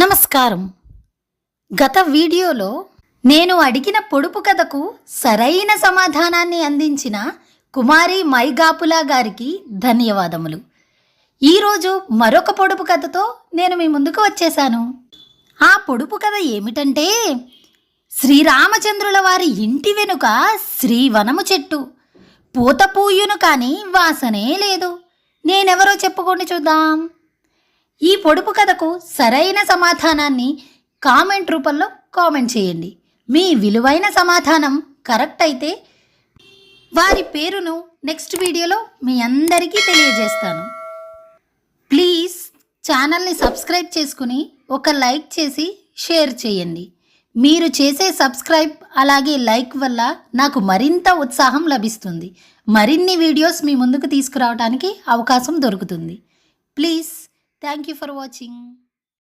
నమస్కారం. గత వీడియోలో నేను అడిగిన పొడుపు కథకు సరైన సమాధానాన్ని అందించిన కుమారి మైగాపులా గారికి ధన్యవాదములు. ఈరోజు మరొక పొడుపు కథతో నేను మీ ముందుకు వచ్చేశాను. ఆ పొడుపు కథ ఏమిటంటే, శ్రీరామచంద్రుల వారి ఇంటి వెనుక శ్రీవనము చెట్టు, పూత పూయును కానీ వాసనే లేదు. నేనెవరో చెప్పుకోండి చూద్దాం. ఈ పొడుపు కథకు సరైన సమాధానాన్ని కామెంట్ రూపంలో కామెంట్ చేయండి. మీ విలువైన సమాధానం కరెక్ట్ అయితే వారి పేరును నెక్స్ట్ వీడియోలో మీ అందరికీ తెలియజేస్తాను. ప్లీజ్ ఛానల్ని సబ్స్క్రైబ్ చేసుకుని ఒక లైక్ చేసి షేర్ చేయండి. మీరు చేసే సబ్స్క్రైబ్ అలాగే లైక్ వల్ల నాకు మరింత ఉత్సాహం లభిస్తుంది. మరిన్ని వీడియోస్ మీ ముందుకు తీసుకురావడానికి అవకాశం దొరుకుతుంది. Please, thank you for watching.